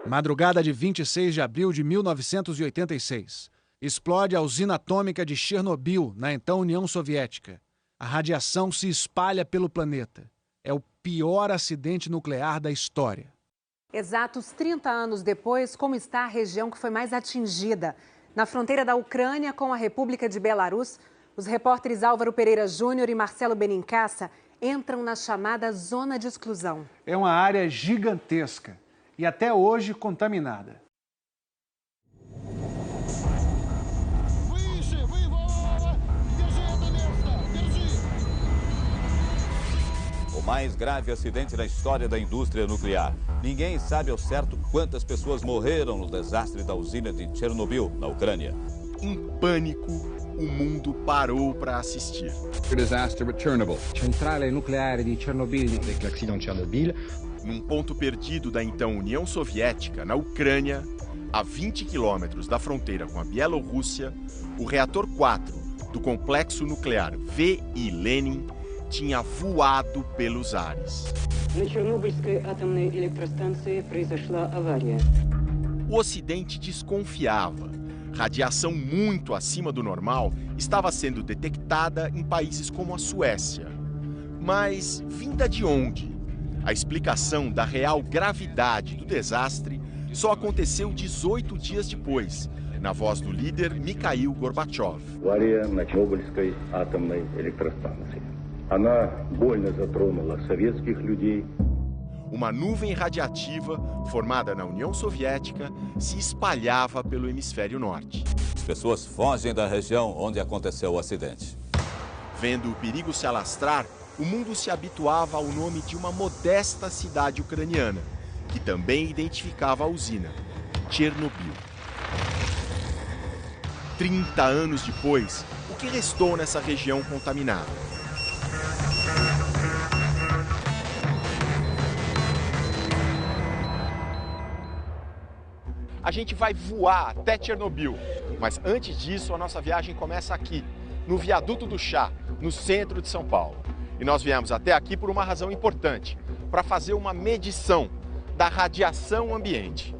Madrugada de 26 de abril de 1986. Explode a usina atômica de Chernobyl, na então União Soviética. A radiação se espalha pelo planeta. É o pior acidente nuclear da história. Exatos 30 anos depois, como está a região que foi mais atingida? Na fronteira da Ucrânia com a República de Belarus, os repórteres Álvaro Pereira Júnior e Marcelo Benincasa entram na chamada zona de exclusão. É uma área gigantesca e até hoje contaminada. O mais grave acidente na história da indústria nuclear. Ninguém sabe ao certo quantas pessoas morreram no desastre da usina de Chernobyl, na Ucrânia. Em pânico, o mundo parou para assistir. O desastre de Chernobyl. Centrale nucleare de Chernobyl. L'accident de Chernobyl. Num ponto perdido da então União Soviética, na Ucrânia, a 20 quilômetros da fronteira com a Bielorrússia, o reator 4 do complexo nuclear V.I. Lenin tinha voado pelos ares. O Ocidente desconfiava. Radiação muito acima do normal estava sendo detectada em países como a Suécia. Mas vinda de onde? A explicação da real gravidade do desastre só aconteceu 18 dias depois, na voz do líder Mikhail Gorbachev. Uma nuvem radiativa formada na União Soviética se espalhava pelo hemisfério norte. As pessoas fogem da região onde aconteceu o acidente. Vendo o perigo se alastrar, o mundo se habituava ao nome de uma modesta cidade ucraniana, que também identificava a usina, Chernobyl. 30 anos depois, o que restou nessa região contaminada? A gente vai voar até Chernobyl, mas antes disso a nossa viagem começa aqui, no Viaduto do Chá, no centro de São Paulo. E nós viemos até aqui por uma razão importante, para fazer uma medição da radiação ambiente.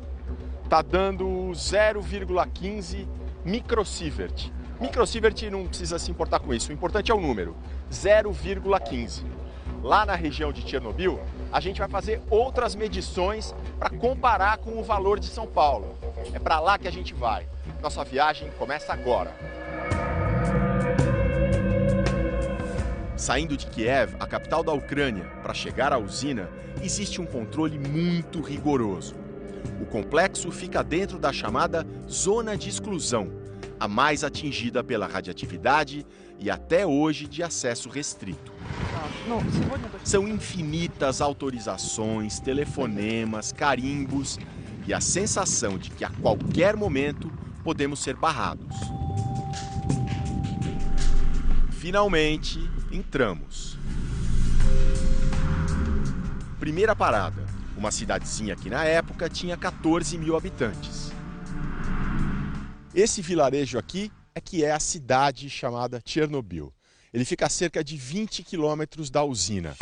Está dando 0,15 microsievert. Microsievert não precisa se importar com isso, o importante é o número, 0,15. Lá na região de Chernobyl, a gente vai fazer outras medições para comparar com o valor de São Paulo. É para lá que a gente vai. Nossa viagem começa agora. Saindo de Kiev, a capital da Ucrânia, para chegar à usina, existe um controle muito rigoroso. O complexo fica dentro da chamada zona de exclusão, a mais atingida pela radioatividade e até hoje de acesso restrito. São infinitas autorizações, telefonemas, carimbos e a sensação de que a qualquer momento podemos ser barrados. Finalmente, entramos. Primeira parada, uma cidadezinha que na época tinha 14 mil habitantes. Esse vilarejo aqui é que é a cidade chamada Chernobyl. Ele fica a cerca de 20 quilômetros da usina.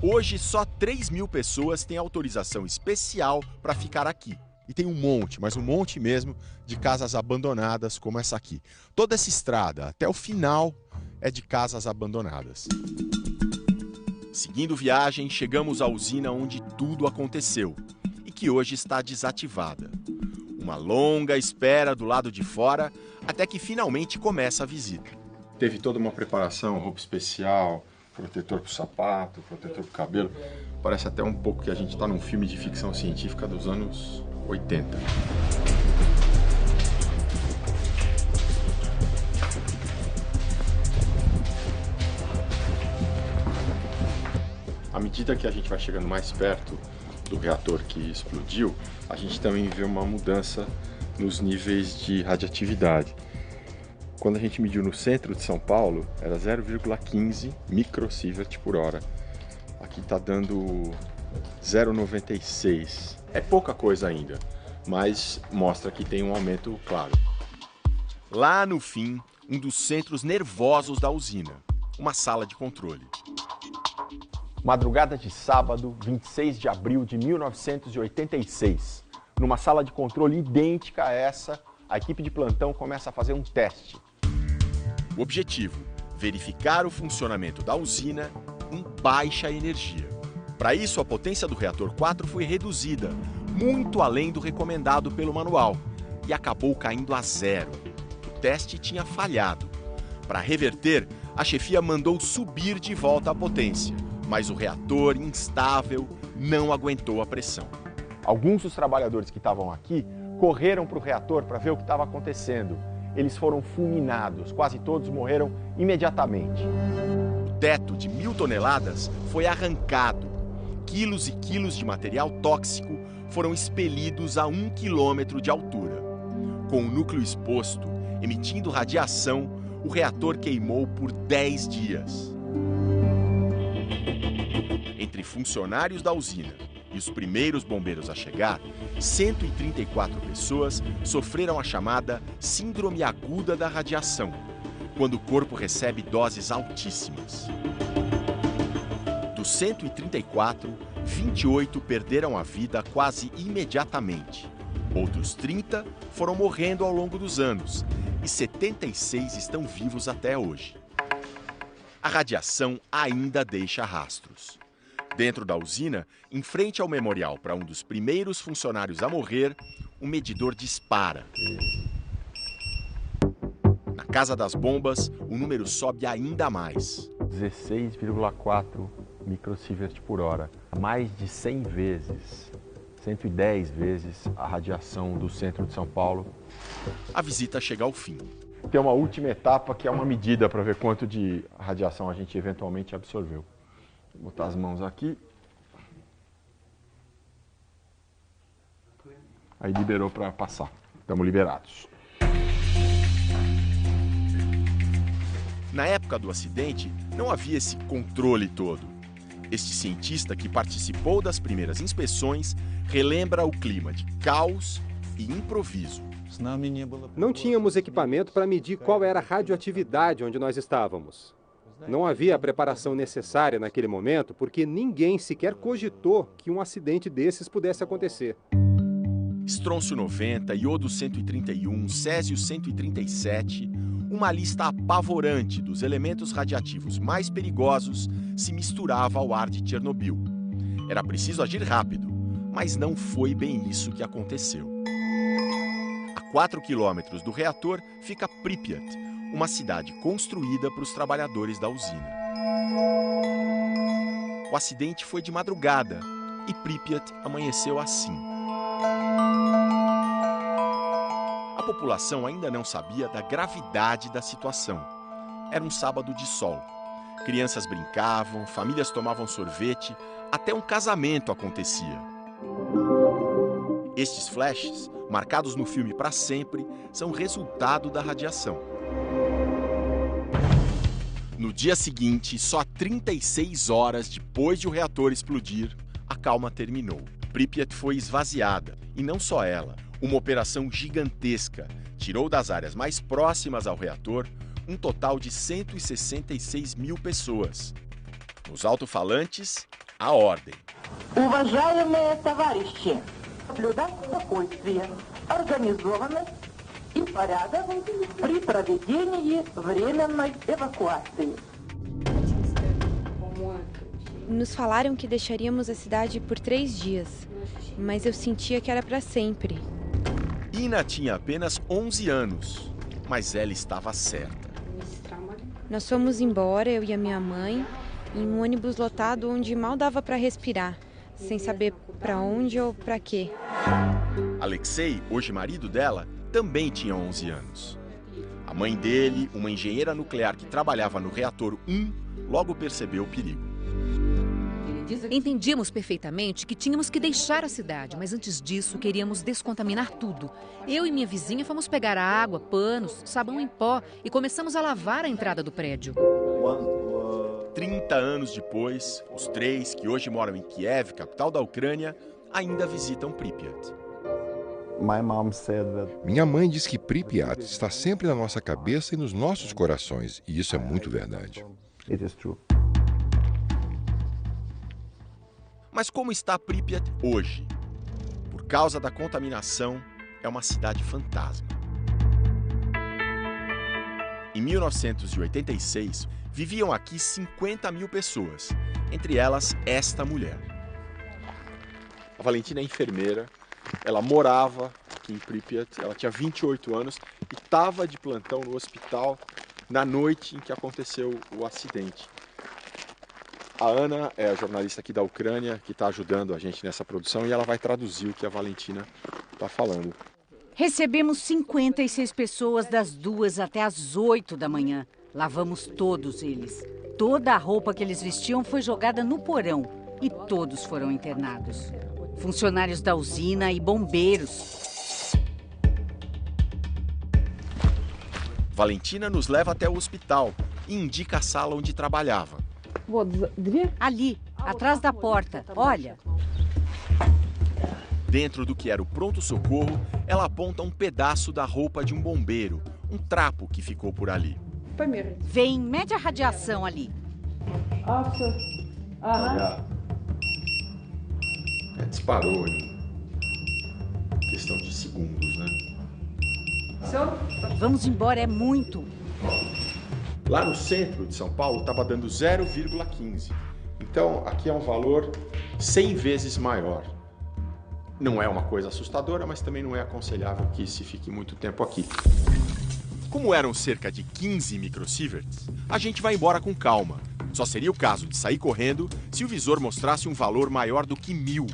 Hoje, só 3 mil pessoas têm autorização especial para ficar aqui. E tem um monte, mas um monte mesmo, de casas abandonadas como essa aqui. Toda essa estrada, até o final, é de casas abandonadas. Seguindo viagem, chegamos à usina onde tudo aconteceu e que hoje está desativada. Uma longa espera do lado de fora até que finalmente começa a visita. Teve toda uma preparação, roupa especial, protetor para o sapato, protetor para o cabelo. Parece até um pouco que a gente está num filme de ficção científica dos anos 80. À medida que a gente vai chegando mais perto do reator que explodiu, a gente também vê uma mudança nos níveis de radioatividade. Quando a gente mediu no centro de São Paulo, era 0,15 microsievert por hora. Aqui está dando 0,96. É pouca coisa ainda, mas mostra que tem um aumento claro. Lá no fim, um dos centros nervosos da usina, uma sala de controle. Madrugada de sábado, 26 de abril de 1986. Numa sala de controle idêntica a essa, a equipe de plantão começa a fazer um teste. O objetivo: verificar o funcionamento da usina em baixa energia. Para isso, a potência do reator 4 foi reduzida, muito além do recomendado pelo manual, e acabou caindo a zero. O teste tinha falhado. Para reverter, a chefia mandou subir de volta a potência, mas o reator, instável, não aguentou a pressão. Alguns dos trabalhadores que estavam aqui correram para o reator para ver o que estava acontecendo. Eles foram fulminados, quase todos morreram imediatamente. O teto de 1.000 toneladas foi arrancado. Quilos e quilos de material tóxico foram expelidos a 1 quilômetro de altura. Com o núcleo exposto, emitindo radiação, o reator queimou por 10 dias. Entre funcionários da usina e os primeiros bombeiros a chegar, 134 pessoas sofreram a chamada síndrome aguda da radiação, quando o corpo recebe doses altíssimas. Dos 134, 28 perderam a vida quase imediatamente. Outros 30 foram morrendo ao longo dos anos e 76 estão vivos até hoje. A radiação ainda deixa rastros. Dentro da usina, em frente ao memorial para um dos primeiros funcionários a morrer, o medidor dispara. Na Casa das Bombas, o número sobe ainda mais. 16,4 microsievert por hora, mais de 100 vezes, 110 vezes a radiação do centro de São Paulo. A visita chega ao fim. Tem uma última etapa que é uma medida para ver quanto de radiação a gente eventualmente absorveu. Vou botar as mãos aqui. Aí liberou para passar. Estamos liberados. Na época do acidente, não havia esse controle todo. Este cientista que participou das primeiras inspeções relembra o clima de caos e improviso. Não tínhamos equipamento para medir qual era a radioatividade onde nós estávamos. Não havia a preparação necessária naquele momento, porque ninguém sequer cogitou que um acidente desses pudesse acontecer. Estrôncio 90, iodo 131, césio 137, uma lista apavorante dos elementos radiativos mais perigosos se misturava ao ar de Chernobyl. Era preciso agir rápido, mas não foi bem isso que aconteceu. A 4 quilômetros do reator fica Pripyat, uma cidade construída para os trabalhadores da usina. O acidente foi de madrugada e Pripyat amanheceu assim. A população ainda não sabia da gravidade da situação. Era um sábado de sol. Crianças brincavam, famílias tomavam sorvete, até um casamento acontecia. Estes flashes, marcados no filme para sempre, são resultado da radiação. No dia seguinte, só 36 horas depois de o reator explodir, a calma terminou. Pripyat foi esvaziada, e não só ela. Uma operação gigantesca tirou das áreas mais próximas ao reator um total de 166 mil pessoas. Nos alto-falantes, a ordem. Уважаемые товарищи, соблюдать спокойствие, организованность и порядок при проведении временной эвакуации. Nos falaram que deixaríamos a cidade por 3 dias, mas eu sentia que era para sempre. Ina tinha apenas 11 anos, mas ela estava certa. Nós fomos embora, eu e a minha mãe, em um ônibus lotado onde mal dava para respirar, sem saber para onde ou para quê. Alexei, hoje marido dela, também tinha 11 anos. A mãe dele, uma engenheira nuclear que trabalhava no reator 1, logo percebeu o perigo. Entendíamos perfeitamente que tínhamos que deixar a cidade, mas antes disso queríamos descontaminar tudo. Eu e minha vizinha fomos pegar água, panos, sabão em pó e começamos a lavar a entrada do prédio. 30 anos depois, os 3 que hoje moram em Kiev, capital da Ucrânia, ainda visitam Pripyat. Minha mãe diz que Pripyat está sempre na nossa cabeça e nos nossos corações, e isso é muito verdade. Mas como está Pripyat hoje? Por por causa da contaminação, é uma cidade fantasma. Em 1986, viviam aqui 50 mil pessoas, entre elas esta mulher. A Valentina é enfermeira, ela morava aqui em Pripyat, ela tinha 28 anos e estava de plantão no hospital na noite em que aconteceu o acidente. A Ana é a jornalista aqui da Ucrânia que está ajudando a gente nessa produção e ela vai traduzir o que a Valentina está falando. Recebemos 56 pessoas das 2 até as 8 da manhã. Lavamos todos eles. Toda a roupa que eles vestiam foi jogada no porão e todos foram internados. Funcionários da usina e bombeiros. Valentina nos leva até o hospital e indica a sala onde trabalhava. Ali, atrás da porta. Olha. Dentro do que era o pronto-socorro, ela aponta um pedaço da roupa de um bombeiro, um trapo que ficou por ali. Vem, mede a radiação ali. Disparou em questão de segundos, né? Vamos embora, é muito. Lá no centro de São Paulo estava dando 0,15. Então aqui é um valor 100 vezes maior. Não é uma coisa assustadora, mas também não é aconselhável que se fique muito tempo aqui. Como eram cerca de 15 microsieverts, a gente vai embora com calma. Só seria o caso de sair correndo se o visor mostrasse um valor maior do que 1000.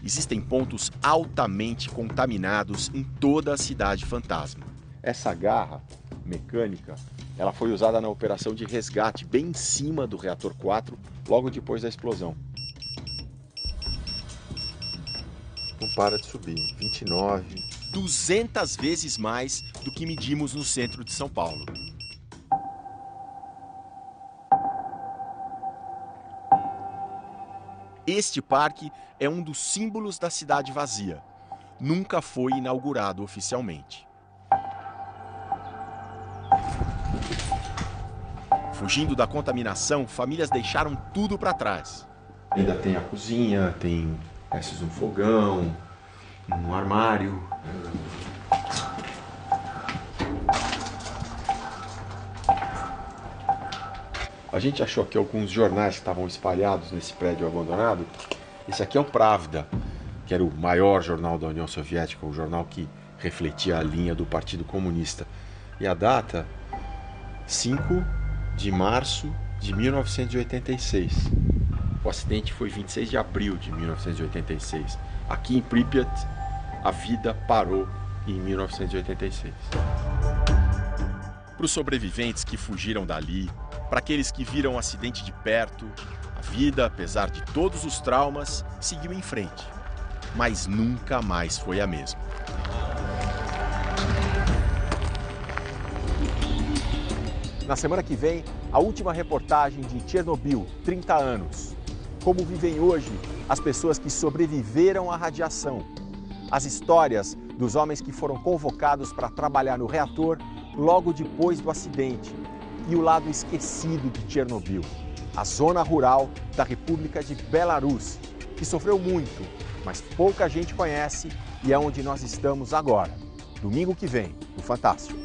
Existem pontos altamente contaminados em toda a cidade fantasma. Essa garra mecânica, ela foi usada na operação de resgate bem em cima do reator 4, logo depois da explosão. Não para de subir, 29. 200 vezes mais do que medimos no centro de São Paulo. Este parque é um dos símbolos da cidade vazia. Nunca foi inaugurado oficialmente. Fugindo da contaminação, famílias deixaram tudo para trás. Ainda tem a cozinha, tem restos de um fogão, um armário. A gente achou aqui alguns jornais que estavam espalhados nesse prédio abandonado. Esse aqui é o Pravda, que era o maior jornal da União Soviética, o jornal que refletia a linha do Partido Comunista. E a data, 5 de março de 1986. O acidente foi 26 de abril de 1986. Aqui em Pripyat, a vida parou em 1986. Para os sobreviventes que fugiram dali, para aqueles que viram o acidente de perto, a vida, apesar de todos os traumas, seguiu em frente. Mas nunca mais foi a mesma. Na semana que vem, a última reportagem de Chernobyl, 30 anos. Como vivem hoje as pessoas que sobreviveram à radiação. As histórias dos homens que foram convocados para trabalhar no reator logo depois do acidente. E o lado esquecido de Chernobyl, a zona rural da República de Belarus, que sofreu muito, mas pouca gente conhece e é onde nós estamos agora. Domingo que vem, no Fantástico.